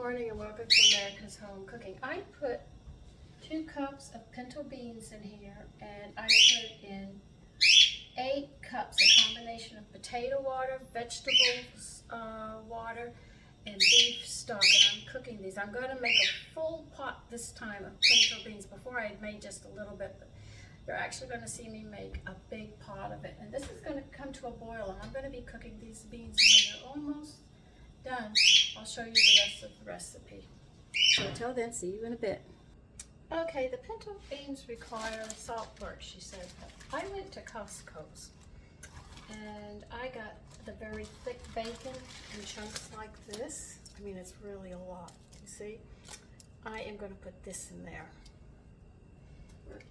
morning and welcome to America's Home Cooking. I put 2 cups of pinto beans in here, and I put in 8 cups, a combination of potato water, vegetables water, and beef stock. And I'm cooking these. I'm going to make a full pot this time of pinto beans. Before I had made just a little bit, but you're actually going to see me make a big pot of it. And this is going to come to a boil, and I'm going to be cooking these beans when they're almost done. I'll show you the rest of the recipe. So until then, see you in a bit. Okay, the pinto beans require salt pork, she said. I went to Costco's and I got the very thick bacon in chunks like this. I mean, it's really a lot, you see? I am going to put this in there.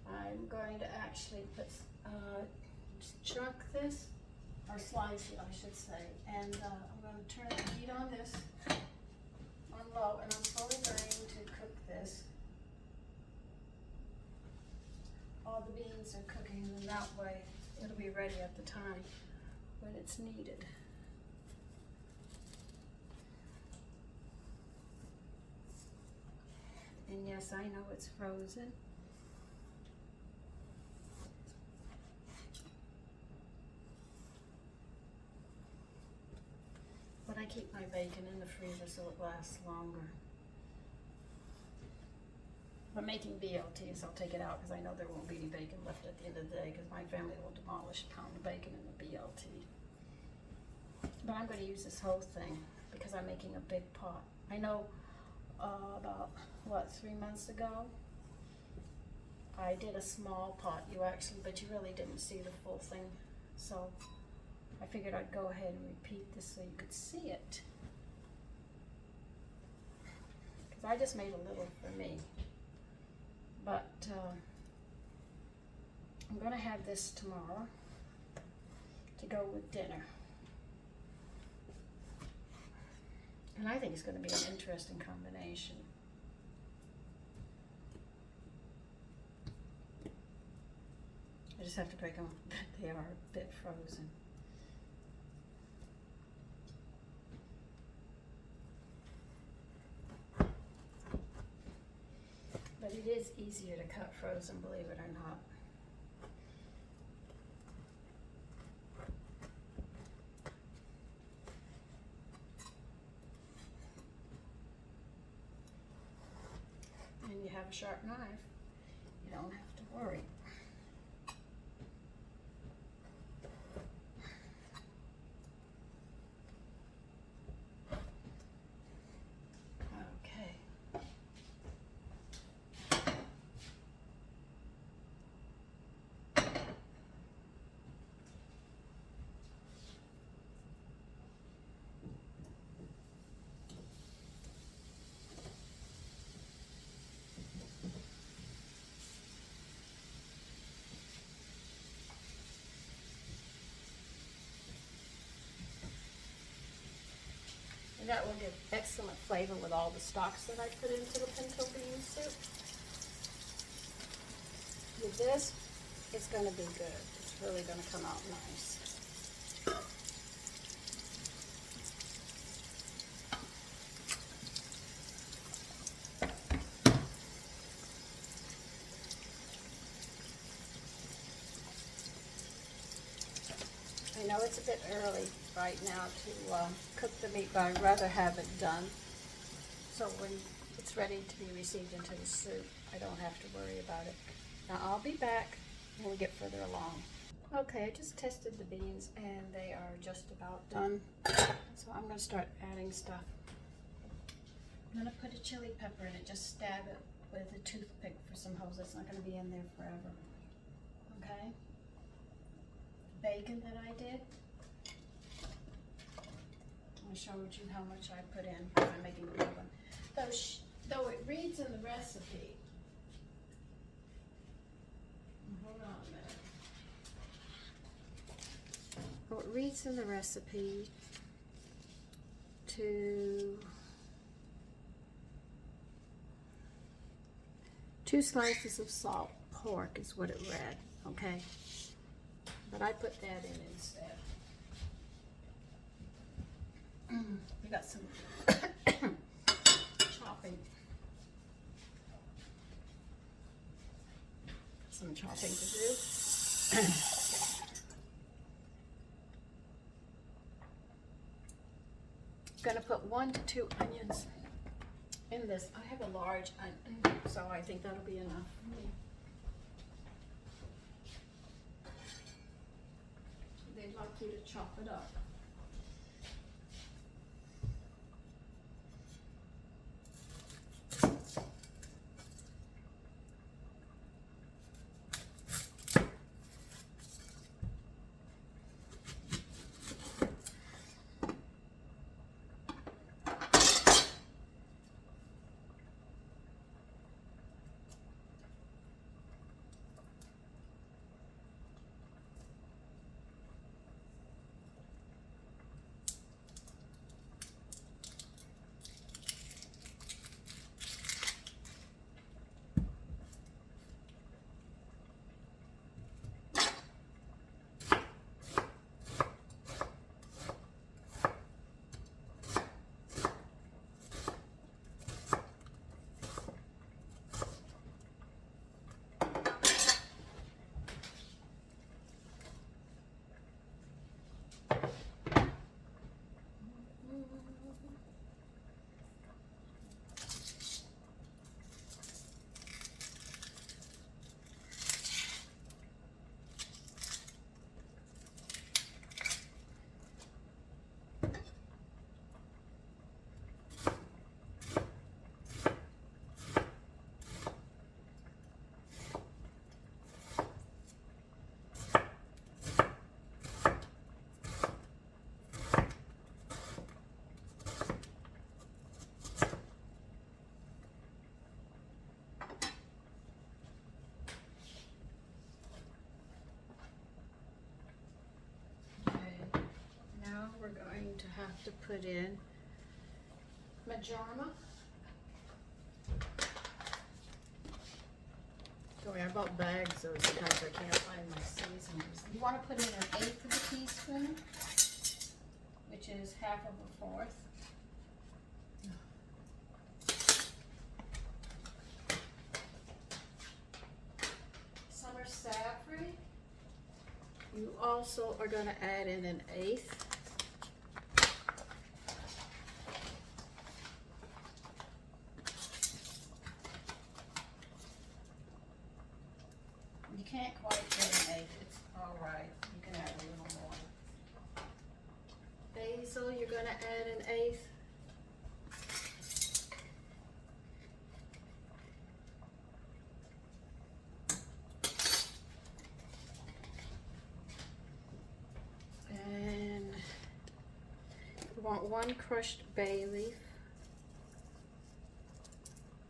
I'm going to actually put chunk this, or slice it, I should say, and I'm going to turn the heat on this on low, and I'm slowly going to cook this. All the beans are cooking, and that way it'll be ready at the time when it's needed. And yes, I know it's frozen. But I keep my bacon in the freezer so it lasts longer. If I'm making BLTs, I'll take it out because I know there won't be any bacon left at the end of the day because my family will demolish a pound of bacon in a BLT. But I'm going to use this whole thing because I'm making a big pot. I know about, 3 months ago, I did a small pot, but you really didn't see the full thing. So I figured I'd go ahead and repeat this so you could see it. Because I just made a little for me. But I'm going to have this tomorrow to go with dinner. And I think it's going to be an interesting combination. I just have to break them. They are a bit frozen. But it is easier to cut frozen, believe it or not. And you have a sharp knife, you don't have to worry. And that will give excellent flavor with all the stocks that I put into the pinto bean soup. With this, it's going to be good. It's really going to come out nice. I know it's a bit early right now to cook the meat, but I'd rather have it done so when it's ready to be received into the soup, I don't have to worry about it. Now I'll be back when we get further along. Okay, I just tested the beans and they are just about done. So I'm going to start adding stuff. I'm going to put a chili pepper in it, just stab it with a toothpick for some holes. It's not going to be in there forever. Okay? Bacon that I did. I showed you how much I put in. I'm making a big one. Though it reads in the recipe. Hold on a minute. Well, it reads in the recipe to 2 slices of salt pork is what it read. Okay. But I put that in instead. We got some some chopping to do. I'm gonna put 1 to 2 onions in this. I have a large onion, so I think that'll be enough for me. They'd like you to chop it up. We're going to have to put in majama. Sorry, I bought bags, so sometimes I can't find my seasonings. You want to put in 1/8 of a teaspoon, which is 1/2 of a 4th. Summer savory. You also are going to add in 1/8. You can't quite get 1/8. It's all right. You can add a little more. Basil, you're going to add 1/8. And we want 1 crushed bay leaf.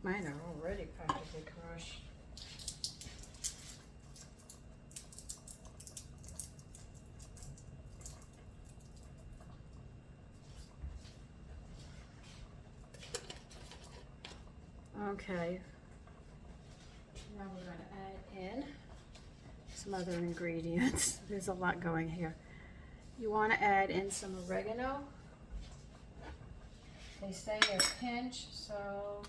Mine are already practically crushed. Okay, now we're going to add in some other ingredients. There's a lot going here. You want to add in some oregano. They say a pinch, so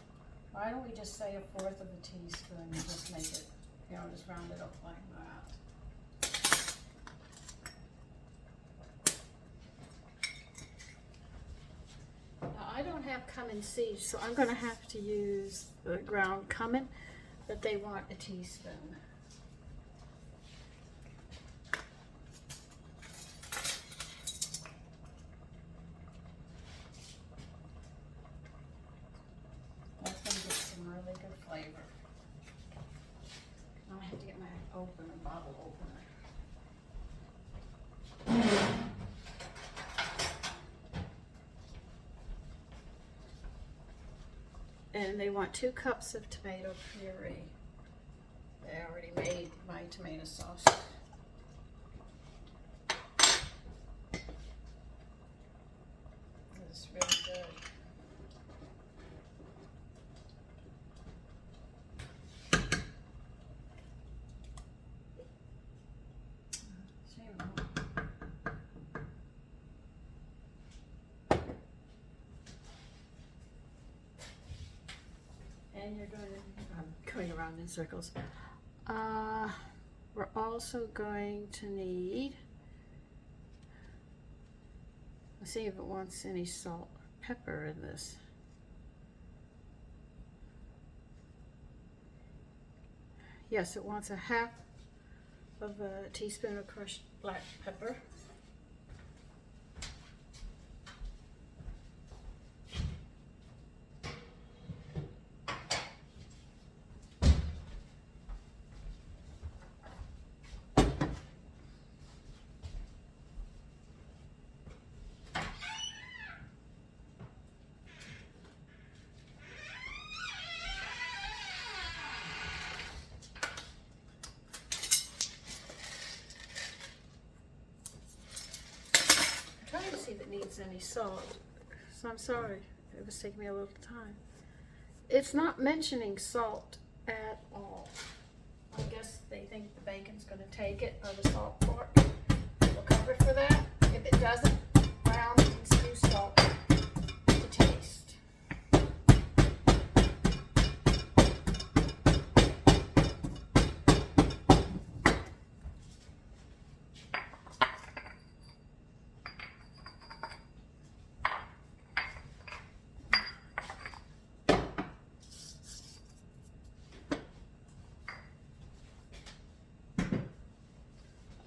why don't we just say 1/4 of a teaspoon and just make it, just round it up like that. Now, I don't have cumin seeds, so I'm going to have to use the ground cumin, but they want a teaspoon. That's going to get some really good flavor. Now I have to get my bottle opener. And they want 2 cups of tomato puree. They already made my tomato sauce. It's really good. And you're going to, I'm going around in circles. We're also going to need, let's see if it wants any salt or pepper in this. Yes, it wants a half of a teaspoon of crushed black pepper. Trying to see if it needs any salt, so I'm sorry, it was taking me a little time. It's not mentioning salt at all. I guess they think the bacon's going to take it, or the salt part will cover for that. If it doesn't, brown and stew salt to taste.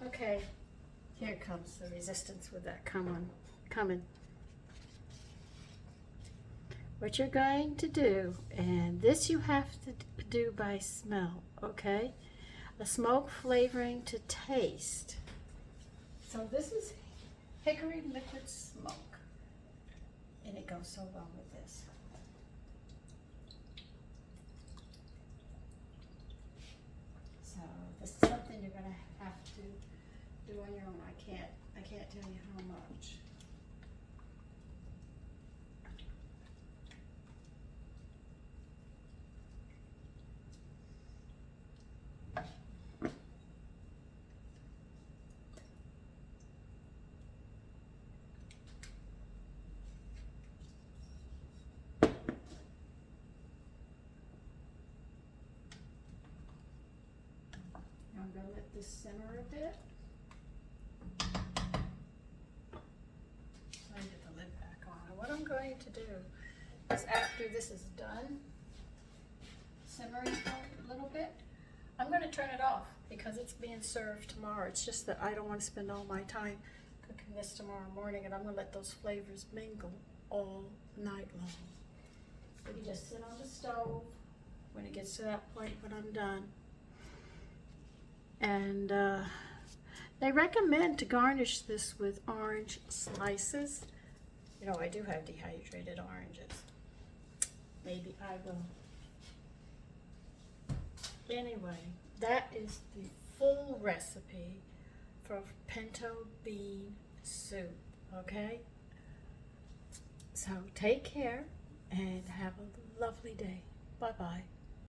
Okay, here comes the resistance with that coming. What you're going to do, and this you have to do by smell, okay? A smoke flavoring to taste. So this is hickory liquid smoke, and it goes so well with this. So this is something you're gonna have to do on your own. I can't tell you how much. I'm gonna let this simmer a bit. Let me get the lid back on. And what I'm going to do is, after this is done simmering for a little bit, I'm going to turn it off because it's being served tomorrow. It's just that I don't want to spend all my time cooking this tomorrow morning, and I'm going to let those flavors mingle all night long. But you just sit on the stove when it gets to that point when I'm done. And they recommend to garnish this with orange slices. You know, I do have dehydrated oranges. Maybe I will. Anyway, that is the full recipe for pinto bean soup, okay? So take care and have a lovely day. Bye-bye.